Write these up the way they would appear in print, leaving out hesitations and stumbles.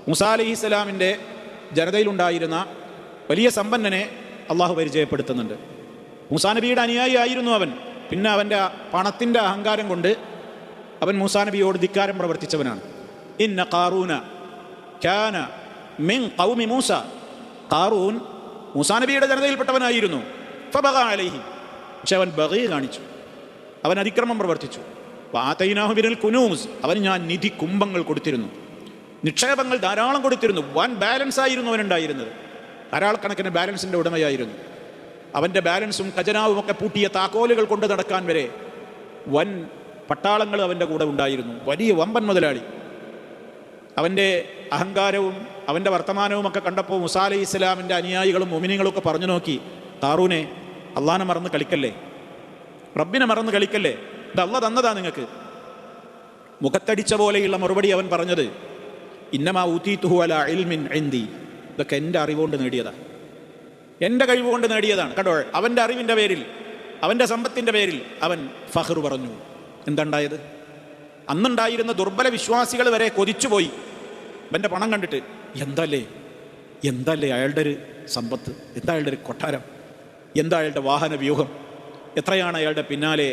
മൂസാ അലൈഹിസ്സലാമിൻ്റെ ജനതയിലുണ്ടായിരുന്ന വലിയ സമ്പന്നനെ അള്ളാഹു പരിചയപ്പെടുത്തുന്നുണ്ട്. മൂസാ നബിയുടെ അനുയായി ആയിരുന്നു അവൻ. പിന്നെ അവൻ്റെ പണത്തിൻ്റെ അഹങ്കാരം കൊണ്ട് അവൻ മൂസാ നബിയോട് ധിക്കാരം പ്രവർത്തിച്ചവനാണ്. ഇന്ന ഖാറൂന കാന മിൻ ഖൗമി മൂസ. ഖാറൂൻ മൂസാ നബിയുടെ ജനതയിൽപ്പെട്ടവനായിരുന്നു. ഫബഗ അലൈഹി, പക്ഷെ അവൻ ബഗി കാണിച്ചു, അവൻ അതിക്രമം പ്രവർത്തിച്ചു. വആതൈനാഹു മിനൽ കുനൂസ്, അവന് ഞാൻ നിധി കുംഭങ്ങൾ കൊടുത്തിരുന്നു, നിക്ഷേപങ്ങൾ ധാരാളം കൊടുത്തിരുന്നു. വൻ ബാലൻസ് ആയിരുന്നു അവനുണ്ടായിരുന്നത്, ധാരാളക്കണക്കിന് ബാലൻസിൻ്റെ ഉടമയായിരുന്നു. അവൻ്റെ ബാലൻസും ഖജനാവും ഒക്കെ പൂട്ടിയ താക്കോലുകൾ കൊണ്ട് നടക്കാൻ വരെ വൻ പട്ടാളങ്ങൾ അവൻ്റെ കൂടെ ഉണ്ടായിരുന്നു. വലിയ വമ്പൻ മുതലാളി. അവൻ്റെ അഹങ്കാരവും അവൻ്റെ വർത്തമാനവും ഒക്കെ കണ്ടപ്പോൾ മൂസാ അലൈഹി ഇസ്ലാമിൻ്റെ അനുയായികളും മുഅ്മിനീങ്ങളും ഒക്കെ പറഞ്ഞു നോക്കി, ഖാറൂനെ, അള്ളാഹനെ മറന്ന് കളിക്കല്ലേ, റബ്ബിനെ മറന്ന് കളിക്കല്ലേ, ഇത് അള്ളാഹ് തന്നതാ നിങ്ങൾക്ക്. മുഖത്തടിച്ച പോലെയുള്ള മറുപടി അവൻ പറഞ്ഞത്, ഇന്നമാ ഊതീതുഹു അലാ ഇൽമിൻ ഇൻദി, ഇതൊക്കെ എൻ്റെ അറിവുകൊണ്ട് നേടിയതാണ്, എൻ്റെ കഴിവുകൊണ്ട് നേടിയതാണ്. കണ്ടോ, അവൻ്റെ അറിവിൻ്റെ പേരിൽ, അവൻ്റെ സമ്പത്തിൻ്റെ പേരിൽ അവൻ ഫഖ്ർ പറഞ്ഞു. എന്തുണ്ടായത്? അന്നുണ്ടായിരുന്ന ദുർബല വിശ്വാസികൾ വരെ കൊതിച്ചുപോയി അവൻ്റെ പണം കണ്ടിട്ട്. എന്തല്ലേ അയാളുടെ ഒരു സമ്പത്ത്, എന്താ അയാളുടെ ഒരു കൊട്ടാരം, എന്താ അയാളുടെ വാഹന വ്യൂഹം, എത്രയാണ് അയാളുടെ പിന്നാലെ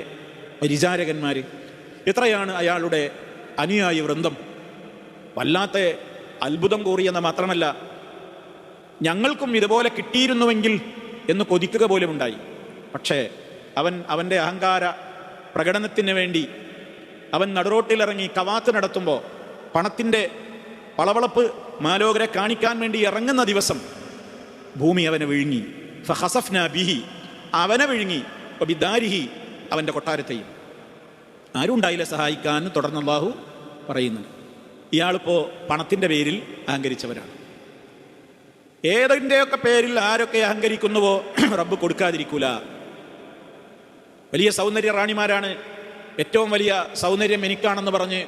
പരിചാരകന്മാർ, എത്രയാണ് അയാളുടെ അനുയായി വൃന്ദം. വല്ലാത്ത അത്ഭുതം കൂറിയെന്ന് മാത്രമല്ല, ഞങ്ങൾക്കും ഇതുപോലെ കിട്ടിയിരുന്നുവെങ്കിൽ എന്ന് കൊതിക്കുക പോലും ഉണ്ടായി. പക്ഷേ അവൻ്റെ അഹങ്കാര പ്രകടനത്തിന് വേണ്ടി അവൻ നടുറോട്ടിലിറങ്ങി കവാത്ത് നടത്തുമ്പോൾ പണത്തിൻ്റെ വളവളപ്പ് മാലോകരെ കാണിക്കാൻ വേണ്ടി ഇറങ്ങുന്ന ദിവസം ഭൂമി അവനെ വിഴുങ്ങി. ഫഖസഫ്നാ ബിഹി, അവനെ വിഴുങ്ങി. ബിദാരിഹി, അവൻ്റെ കൊട്ടാരത്തെയും. ആരും ഉണ്ടായില്ല സഹായിക്കാൻ. തുടർന്ന് അല്ലാഹു പറയുന്നുണ്ട്, ഇയാളിപ്പോൾ പണത്തിൻ്റെ പേരിൽ അഹങ്കരിച്ചവരാണ്. ഏതിൻ്റെയൊക്കെ പേരിൽ ആരൊക്കെ അഹങ്കരിക്കുന്നുവോ റബ്ബ് കൊടുക്കാതിരിക്കൂല. വലിയ സൗന്ദര്യ റാണിമാരാണ്, ഏറ്റവും വലിയ സൗന്ദര്യം എനിക്കാണെന്ന് പറഞ്ഞ്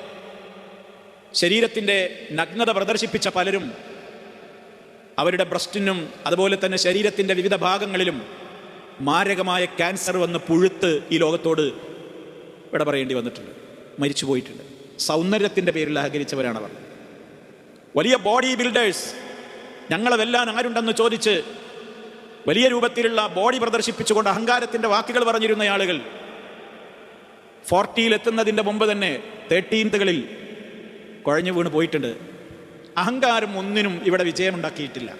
ശരീരത്തിൻ്റെ നഗ്നത പ്രദർശിപ്പിച്ച പലരും അവരുടെ ബ്രസ്റ്റിനും അതുപോലെ തന്നെ ശരീരത്തിൻ്റെ വിവിധ ഭാഗങ്ങളിലും മാരകമായ ക്യാൻസർ വന്ന് പുഴുത്ത് ഈ ലോകത്തോട് വിട പറയേണ്ടി വന്നിട്ടുണ്ട്, മരിച്ചു പോയിട്ടുണ്ട്. സൗന്ദര്യത്തിൻ്റെ പേരിൽ അഹങ്കരിച്ചവരാണവർ. വലിയ ബോഡി ബിൽഡേഴ്സ്, ഞങ്ങളെ വെല്ലാൻ ആരുണ്ടെന്ന് ചോദിച്ച് വലിയ രൂപത്തിലുള്ള ബോഡി പ്രദർശിപ്പിച്ചുകൊണ്ട് അഹങ്കാരത്തിൻ്റെ വാക്കുകൾ പറഞ്ഞിരുന്ന ആളുകൾ 40 എത്തുന്നതിൻ്റെ മുമ്പ് തന്നെ 13കളിൽ കുഴഞ്ഞു വീണ് പോയിട്ടുണ്ട്. അഹങ്കാരം ഒന്നിനും ഇവിടെ വിജയമുണ്ടാക്കിയിട്ടില്ല.